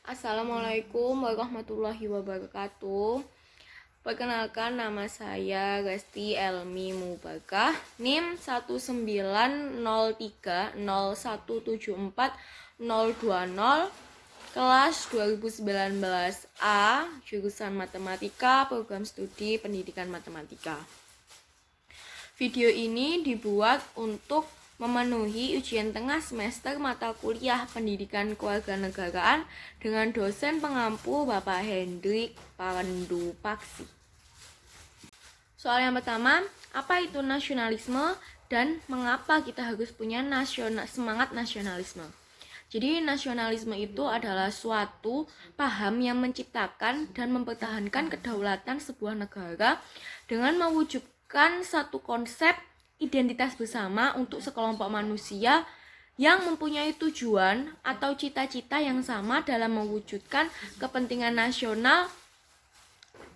Assalamualaikum warahmatullahi wabarakatuh. Perkenalkan, nama saya Resti Elmi Mubarakah, NIM 19030174020, kelas 2019 A, jurusan Matematika, program studi Pendidikan Matematika. Video ini dibuat untuk memenuhi ujian tengah semester mata kuliah Pendidikan Kewarganegaraan dengan dosen pengampu Bapak Hendrik Pandu Paksi. Soal yang pertama, apa itu nasionalisme dan mengapa kita harus punya semangat nasionalisme? Jadi nasionalisme itu adalah suatu paham yang menciptakan dan mempertahankan kedaulatan sebuah negara dengan mewujudkan satu konsep identitas bersama untuk sekelompok manusia yang mempunyai tujuan atau cita-cita yang sama dalam mewujudkan kepentingan nasional.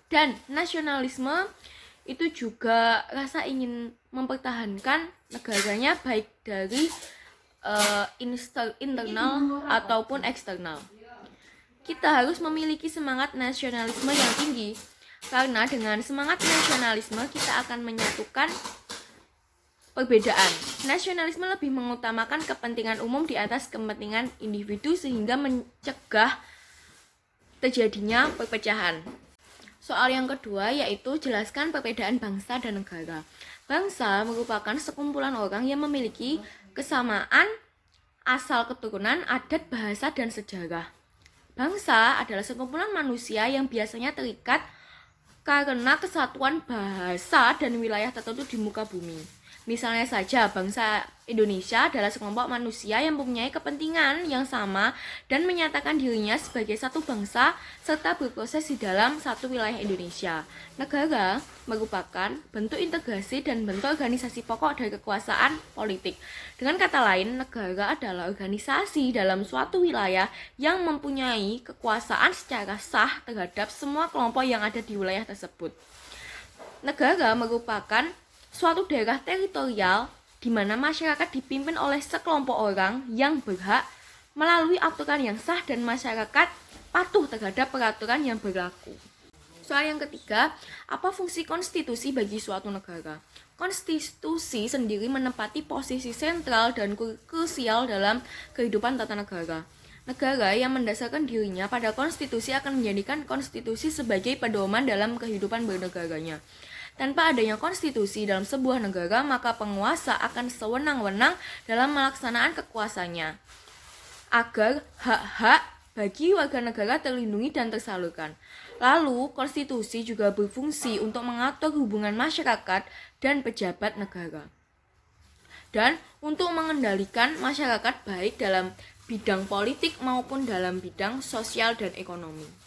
Dan nasionalisme itu juga rasa ingin mempertahankan negaranya baik dari internal ataupun eksternal. Kita harus memiliki semangat nasionalisme yang tinggi, karena dengan semangat nasionalisme kita akan menyatukan perbedaan. Nasionalisme lebih mengutamakan kepentingan umum di atas kepentingan individu sehingga mencegah terjadinya perpecahan. Soal yang kedua yaitu jelaskan perbedaan bangsa dan negara. Bangsa merupakan sekumpulan orang yang memiliki kesamaan asal keturunan, adat, bahasa, dan sejarah. Bangsa adalah sekumpulan manusia yang biasanya terikat karena kesatuan bahasa dan wilayah tertentu di muka bumi. Misalnya saja, bangsa Indonesia adalah sekelompok manusia yang mempunyai kepentingan yang sama dan menyatakan dirinya sebagai satu bangsa serta berproses di dalam satu wilayah Indonesia. Negara merupakan bentuk integrasi dan bentuk organisasi pokok dari kekuasaan politik. Dengan kata lain, negara adalah organisasi dalam suatu wilayah yang mempunyai kekuasaan secara sah terhadap semua kelompok yang ada di wilayah tersebut. Negara merupakan suatu daerah teritorial di mana masyarakat dipimpin oleh sekelompok orang yang berhak melalui aturan yang sah dan masyarakat patuh terhadap peraturan yang berlaku. Soal yang ketiga, apa fungsi konstitusi bagi suatu negara? Konstitusi sendiri menempati posisi sentral dan krusial dalam kehidupan tata negara. Negara yang mendasarkan dirinya pada konstitusi akan menjadikan konstitusi sebagai pedoman dalam kehidupan bernegaranya. Tanpa adanya konstitusi dalam sebuah negara, maka penguasa akan sewenang-wenang dalam melaksanakan kekuasaannya agar hak-hak bagi warga negara terlindungi dan tersalurkan. Lalu, konstitusi juga berfungsi untuk mengatur hubungan masyarakat dan pejabat negara, dan untuk mengendalikan masyarakat baik dalam bidang politik maupun dalam bidang sosial dan ekonomi.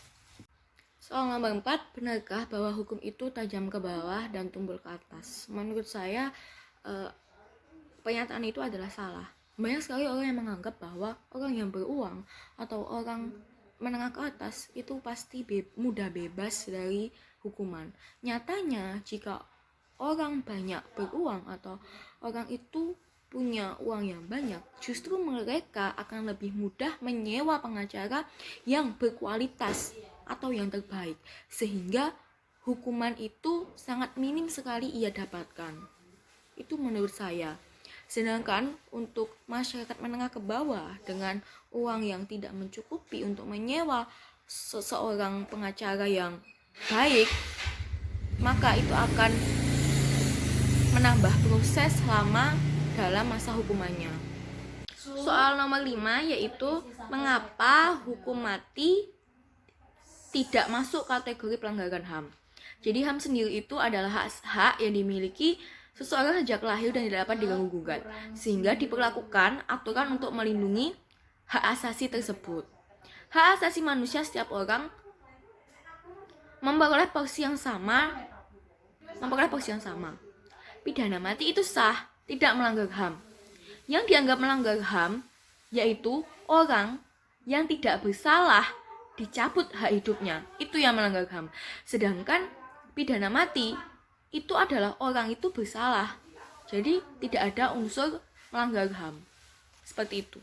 Soal nomor 4, benarkah bahwa hukum itu tajam ke bawah dan tumpul ke atas? Menurut saya, pernyataan itu adalah salah. Banyak sekali orang yang menganggap bahwa orang yang beruang atau orang menengah ke atas itu pasti mudah bebas dari hukuman. Nyatanya, jika orang banyak beruang atau orang itu punya uang yang banyak, justru mereka akan lebih mudah menyewa pengacara yang berkualitas atau yang terbaik, sehingga hukuman itu sangat minim sekali ia dapatkan. Itu menurut saya. Sedangkan untuk masyarakat menengah ke bawah dengan uang yang tidak mencukupi untuk menyewa seseorang pengacara yang baik, maka itu akan menambah proses lama dalam masa hukumannya. Soal nomor 5 yaitu mengapa hukum mati tidak masuk kategori pelanggaran HAM. Jadi HAM sendiri itu adalah hak yang dimiliki seseorang sejak lahir dan tidak dapat diganggu-gugat, sehingga diperlakukan aturan untuk melindungi hak asasi tersebut. Hak asasi manusia setiap orang memperoleh porsi yang sama. Pidana mati itu sah, tidak melanggar HAM. Yang dianggap melanggar HAM yaitu orang yang tidak bersalah dicabut hak hidupnya, itu yang melanggar HAM. Sedangkan pidana mati itu adalah orang itu bersalah, jadi tidak ada unsur melanggar HAM. Seperti itu.